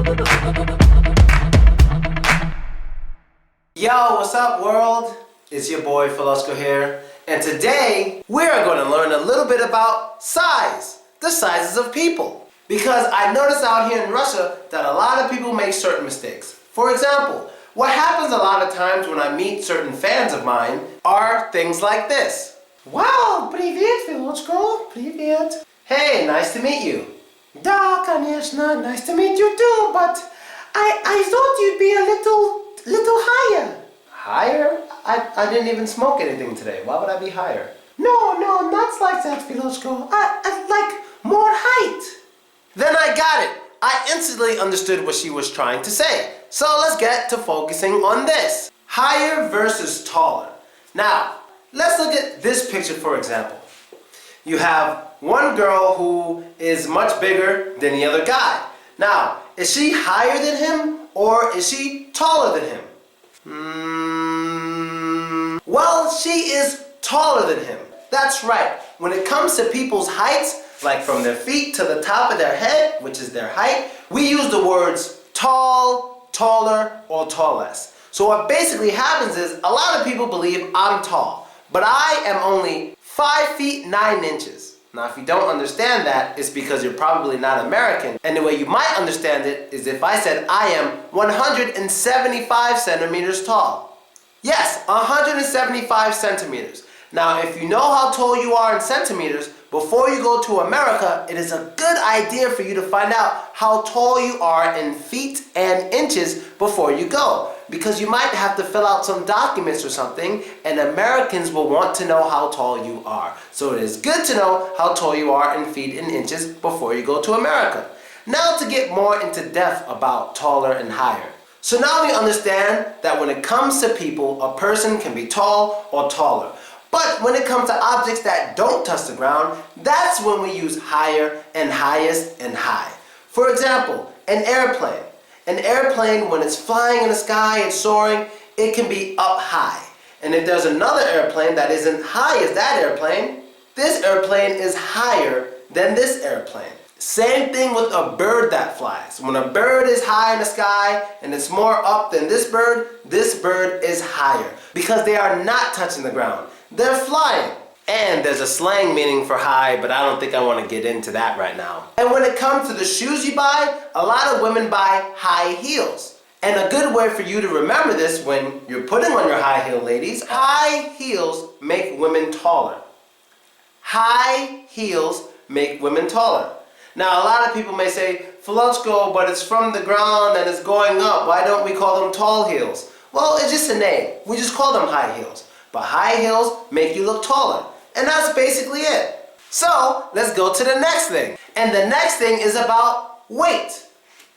Yo, what's up world? It's your boy Muscular here, and today we are going to learn a little bit about size, the sizes of people. Because I noticed out here in Russia that a lot of people make certain mistakes. For example, what happens a lot of times when I meet certain fans of mine are things like this. Wow, привет, Filochko, привет. Hey, nice to meet you. Да, конечно, nice to meet you too, but I thought you'd be a little higher. Higher? I didn't even smoke anything today. Why would I be higher? No, not like that, Filochko. I like more height. Then I got it. I instantly understood what she was trying to say. So let's get to focusing on this. Higher versus taller. Now, let's look at this picture for example. You have one girl who is much bigger than the other guy. Now, is she higher than him or is she taller than him? Well, she is taller than him. That's right. When it comes to people's heights, like from their feet to the top of their head, which is their height, we use the words tall, taller, or tallest. So what basically happens is a lot of people believe I'm tall, but I am only 5 feet 9 inches. Now if you don't understand that, it's because you're probably not American, and the way you might understand it is if I said I am 175 centimeters tall. Yes, 175 centimeters. Now if you know how tall you are in centimeters, before you go to America, it is a good idea for you to find out how tall you are in feet and inches before you go. Because you might have to fill out some documents or something, and Americans will want to know how tall you are. So it is good to know how tall you are in feet and inches before you go to America. Now to get more into depth about taller and higher. So now we understand that when it comes to people, a person can be tall or taller. But when it comes to objects that don't touch the ground, that's when we use higher and highest and high. For example, an airplane. An airplane, when it's flying in the sky and soaring, it can be up high. And if there's another airplane that isn't high as that airplane, this airplane is higher than this airplane. Same thing with a bird that flies. When a bird is high in the sky and it's more up than this bird is higher because they are not touching the ground. They're flying. And there's a slang meaning for high, but I don't think I want to get into that right now. And when it comes to the shoes you buy, a lot of women buy high heels. And a good way for you to remember this when you're putting on your high heel, ladies, high heels make women taller. High heels make women taller. Now a lot of people may say, Filochko, but it's from the ground and it's going up. Why don't we call them tall heels? Well, it's just a name. We just call them high heels. But high heels make you look taller. And that's basically it. So let's go to the next thing. And the next thing is about weight.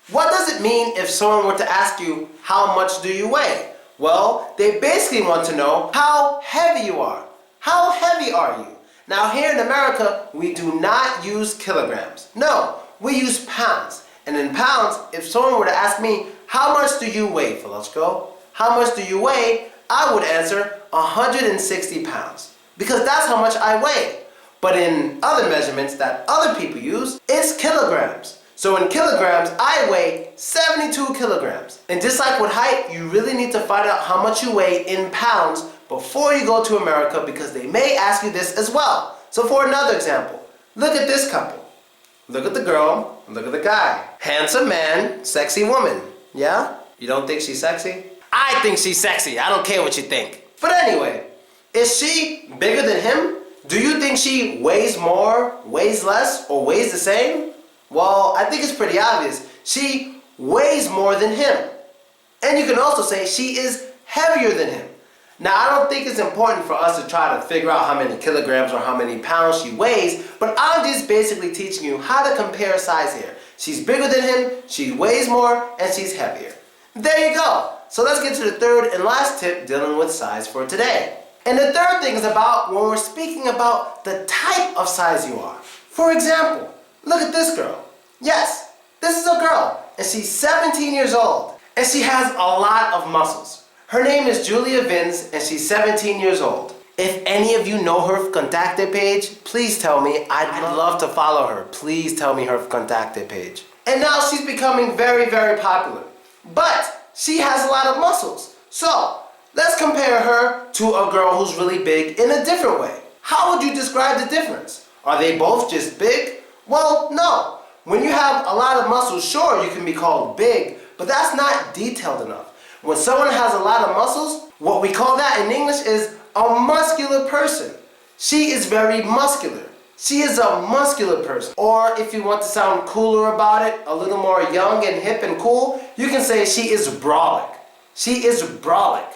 What does it mean if someone were to ask you, how much do you weigh? Well, they basically want to know how heavy you are. How heavy are you? Now here in America, we do not use kilograms. No, we use pounds. And in pounds, if someone were to ask me, how much do you weigh, Filochko? How much do you weigh? I would answer 160 pounds. Because that's how much I weigh. But in other measurements that other people use, it's kilograms. So in kilograms, I weigh 72 kilograms. And just like with height, you really need to find out how much you weigh in pounds before you go to America because they may ask you this as well. So for another example, look at this couple. Look at the girl, look at the guy. Handsome man, sexy woman. Yeah? You don't think she's sexy? I think she's sexy. I don't care what you think. But anyway, is she bigger than him? Do you think she weighs more, weighs less, or weighs the same? Well, I think it's pretty obvious. She weighs more than him. And you can also say she is heavier than him. Now, I don't think it's important for us to try to figure out how many kilograms or how many pounds she weighs, but I'm just basically teaching you how to compare size here. She's bigger than him, she weighs more, and she's heavier. There you go. So let's get to the third and last tip dealing with size for today. And the third thing is about when we're speaking about the type of size you are. For example, look at this girl. Yes, this is a girl, and she's 17 years old, and she has a lot of muscles. Her name is Julia Vins, and she's 17 years old. If any of you know her contacte page, please tell me. I'd love to follow her. Please tell me her contacte page. And now she's becoming very, very popular. But she has a lot of muscles. So, let's compare her to a girl who's really big in a different way. How would you describe the difference? Are they both just big? Well, no. When you have a lot of muscles, sure, you can be called big, but that's not detailed enough. When someone has a lot of muscles, what we call that in English is a muscular person. She is very muscular. She is a muscular person. Or if you want to sound cooler about it, a little more young and hip and cool, you can say she is brolic. She is brolic.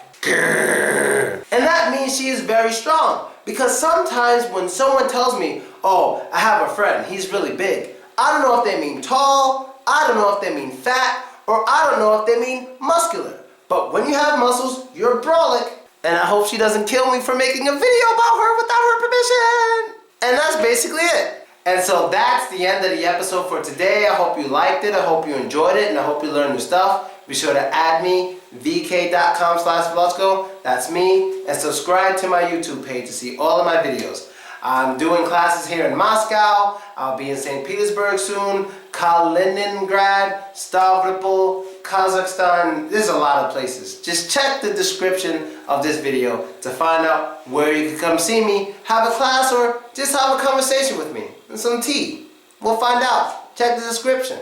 And that means she is very strong. Because sometimes when someone tells me, oh, I have a friend, he's really big, I don't know if they mean tall, I don't know if they mean fat, or I don't know if they mean muscular. But when you have muscles, you're brolic. And I hope she doesn't kill me for making a video about her without her permission. And that's basically it. And so that's the end of the episode for today. I hope you liked it, I hope you enjoyed it, and I hope you learned new stuff. Be sure to add me, vk.com/Velosko, that's me, and subscribe to my YouTube page to see all of my videos. I'm doing classes here in Moscow, I'll be in St. Petersburg soon, Kaliningrad, Stavropol, Kazakhstan, there's a lot of places. Just check the description of this video to find out where you can come see me, have a class, or just have a conversation with me and some tea. We'll find out. Check the description.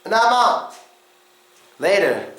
And I'm out. Later.